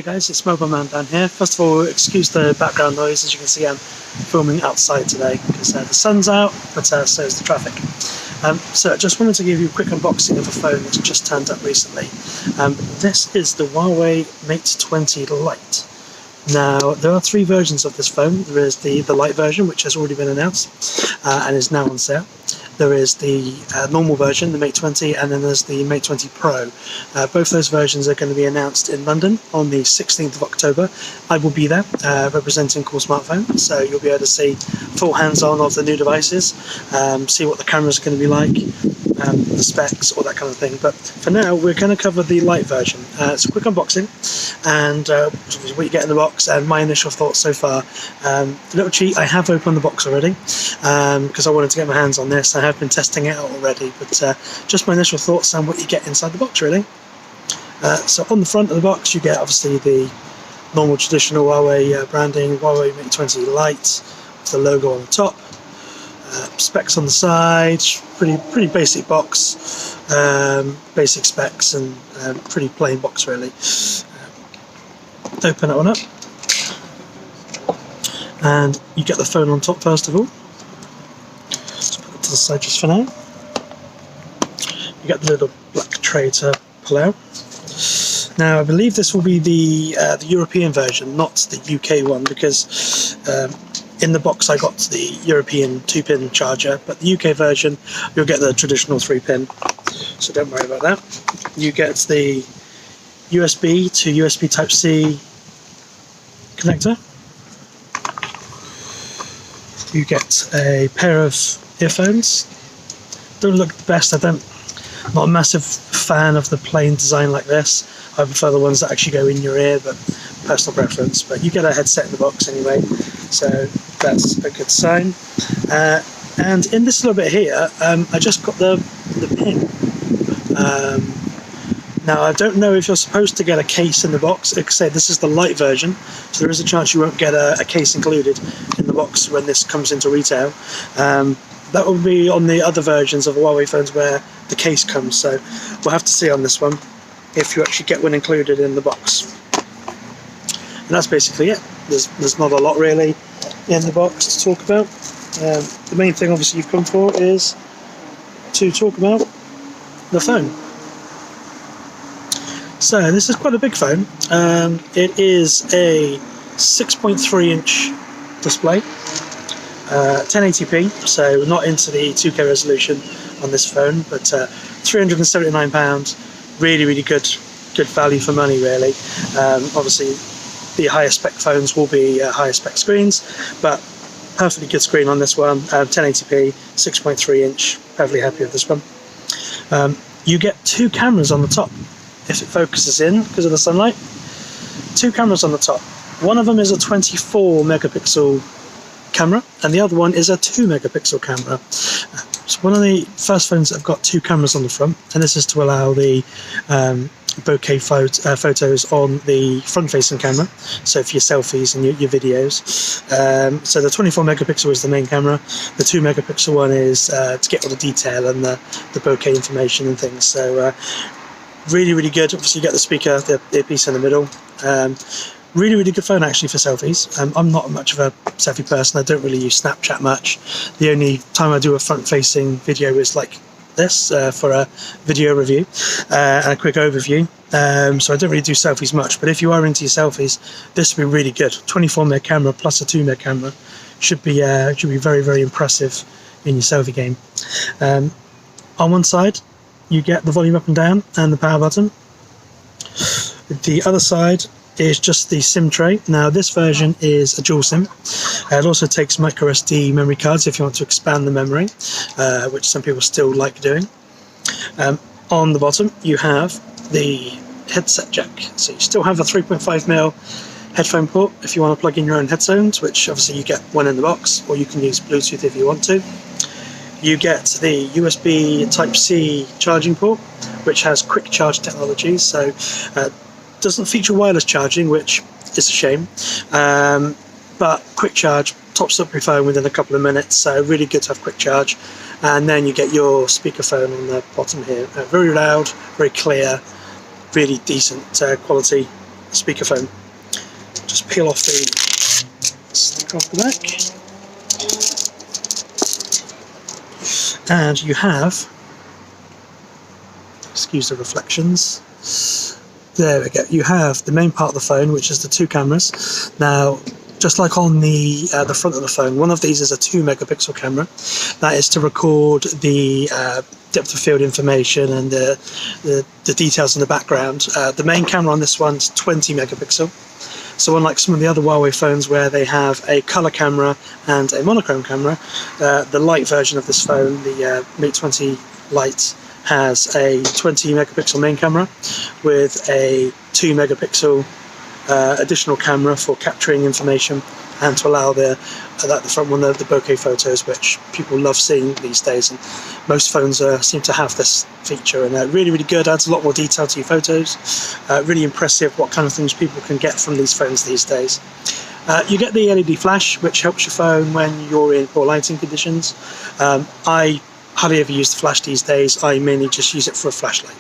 Hey guys, it's Mobile Man down here. First of all, excuse the background noise. As you can see, I'm filming outside today because the sun's out, but so is the traffic. So I just wanted to give you a quick unboxing of a phone that's just turned up recently. This is the Huawei Mate 20 Lite. Now, there are three versions of this phone. There is the Lite version, which has already been announced and is now on sale. There is the normal version, the Mate 20, and then there's the Mate 20 Pro. Both those versions are going to be announced in London on the 16th of October. I will be there representing Core Smartphone, so you'll be able to see full hands-on of the new devices, see what the camera's going to be like, the specs, all that kind of thing. But for now, we're going to cover the Lite version. It's a quick unboxing, and what you get in the box, and my initial thoughts so far. A little cheat, I have opened the box already, because I wanted to get my hands on this. I have been testing it out already, but just my initial thoughts on what you get inside the box, really. So on the front of the box, you get obviously the normal traditional Huawei branding, Huawei Mate 20 Lite, with the logo on the top. Specs on the side, pretty basic box, basic specs, and pretty plain box really. Open that one up, and you get the phone on top first of all. Let's put it to the side just for now. You get the little black tray to pull out. Now I believe this will be the European version, not the UK one, because in the box I got the European 2-pin charger, but the UK version you'll get the traditional 3-pin, so don't worry about that. You get the USB to USB Type-C connector. You get a pair of earphones. Don't look the best. Not a massive fan of the plain design like this. I prefer the ones that actually go in your ear, but personal preference. But you get a headset in the box anyway, so that's a good sign. And in this little bit here, I just got the pin. Now I don't know if you're supposed to get a case in the box. Like I say, this is the Lite version, so there is a chance you won't get a case included in the box when this comes into retail. That will be on the other versions of Huawei phones where the case comes, so we'll have to see on this one if you actually get one included in the box. And that's basically it. There's not a lot really in the box to talk about. The main thing obviously you've come for is to talk about the phone. So this is quite a big phone. It is a 6.3-inch display, 1080p, so not into the 2K resolution on this phone, but £379, really good value for money really. Obviously the higher spec phones will be higher spec screens, but perfectly good screen on this one, 1080p, 6.3-inch, perfectly happy with this one. You get two cameras on the top if it focuses in because of the sunlight. Two cameras on the top. One of them is a 24 megapixel camera and the other one is a 2 megapixel camera. It's one of the first phones that have got two cameras on the front, and this is to allow the bokeh photos on the front-facing camera, so for your selfies and your videos. So the 24 megapixel is the main camera. The 2 megapixel one is to get all the detail and the bokeh information and things. So really good. Obviously you get the speaker, the earpiece in the middle. Really good phone actually for selfies. I'm not much of a selfie person. I don't really use Snapchat much. The only time I do a front-facing video is like this for a video review and a quick overview. So I don't really do selfies much, but if you are into your selfies, this would be really good. 24 meg camera plus a 2 meg camera should be very impressive in your selfie game. On one side you get the volume up and down and the power button. The other side is just the SIM tray. Now this version is a dual SIM. It also takes micro SD memory cards if you want to expand the memory, which some people still like doing. On the bottom you have the headset jack, so you still have a 3.5mm headphone port if you want to plug in your own headphones, which obviously you get one in the box, or you can use Bluetooth if you want to. You get the USB Type-C charging port, which has quick charge technology, so doesn't feature wireless charging, which is a shame, but quick charge tops up your phone within a couple of minutes, so really good to have quick charge. And then you get your speakerphone on the bottom here, very loud, very clear, really decent quality speakerphone. Just peel off the stick off the back, and you have, excuse the reflections, there we go, you have the main part of the phone, which is the 2 cameras. Now, just like on the front of the phone, one of these is a 2 megapixel camera. That is to record the depth of field information and the details in the background. The main camera on this one's 20 megapixel. So unlike some of the other Huawei phones where they have a color camera and a monochrome camera, the Lite version of this phone, the Mate 20 Lite, has a 20 megapixel main camera with a 2 megapixel additional camera for capturing information and to allow the front one, the bokeh photos, which people love seeing these days, and most phones seem to have this feature, and really good, adds a lot more detail to your photos. Really impressive what kind of things people can get from these phones these days. You get the LED flash, which helps your phone when you're in poor lighting conditions. I hardly ever use the flash these days. I mainly just use it for a flashlight.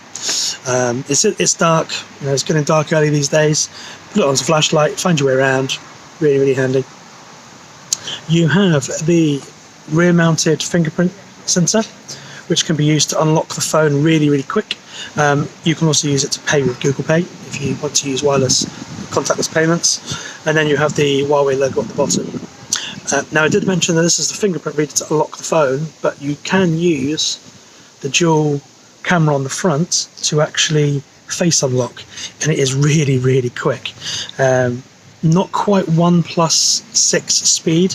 It's dark, it's getting dark early these days. Put it onto a flashlight, find your way around. Really handy. You have the rear mounted fingerprint sensor, which can be used to unlock the phone really quick. You can also use it to pay with Google Pay if you want to use wireless contactless payments. And then you have the Huawei logo at the bottom. Now, I did mention that this is the fingerprint reader to unlock the phone, but you can use the dual camera on the front to actually face unlock, and it is really quick. Not quite 1+6 speed,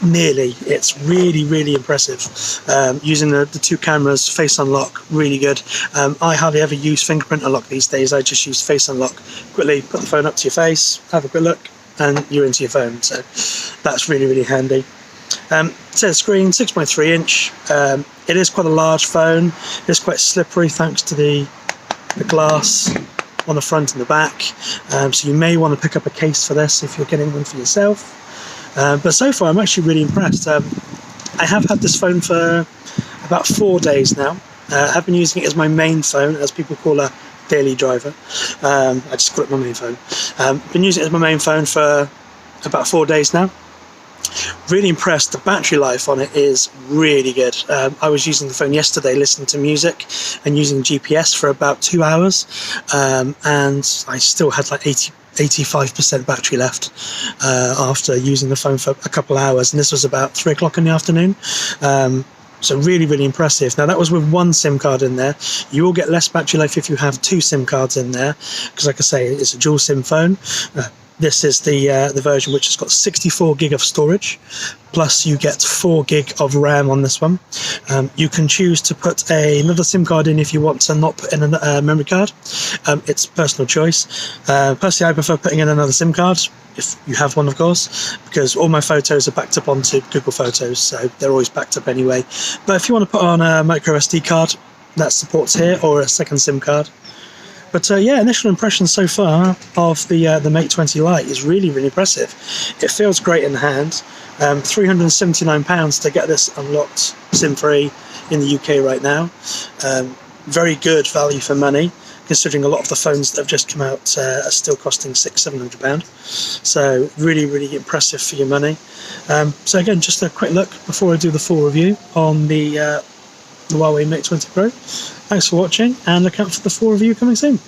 nearly. It's really impressive. Using the 2 cameras, face unlock, really good. I hardly ever use fingerprint unlock these days. I just use face unlock. Quickly put the phone up to your face, have a quick look, and you're into your phone. So that's really handy. Says screen 6.3 inch. It is quite a large phone. It's quite slippery thanks to the glass on the front and the back, so you may want to pick up a case for this if you're getting one for yourself. But so far I'm actually really impressed. I have had this phone for about 4 days now. I have been using it as my main phone, as people call a daily driver. I just call it my main phone. Been using it as my main phone for about 4 days now. Really impressed. The battery life on it is really good. I was using the phone yesterday listening to music and using GPS for about 2 hours, and I still had like 85% battery left after using the phone for a couple hours, and this was about 3 o'clock in the afternoon. So really impressive. Now, that was with 1 SIM card in there. You will get less battery life if you have 2 SIM cards in there, because like I say, it's a dual SIM phone. This is the version which has got 64 gig of storage, plus you get 4 gig of RAM on this one. You can choose to put another SIM card in if you want to not put in a memory card. It's personal choice. Personally, I prefer putting in another SIM card, if you have one, of course, because all my photos are backed up onto Google Photos, so they're always backed up anyway. But if you want to put on a micro SD card, that supports here, or a second SIM card. But yeah, initial impressions so far of the Mate 20 Lite is really impressive. It feels great in the hand. £379 to get this unlocked SIM-free in the UK right now. Very good value for money, considering a lot of the phones that have just come out are still costing £600–700. So really impressive for your money. So again, just a quick look before I do the full review on the Huawei Mate 20 Pro. Thanks for watching, and look out for the full review coming soon.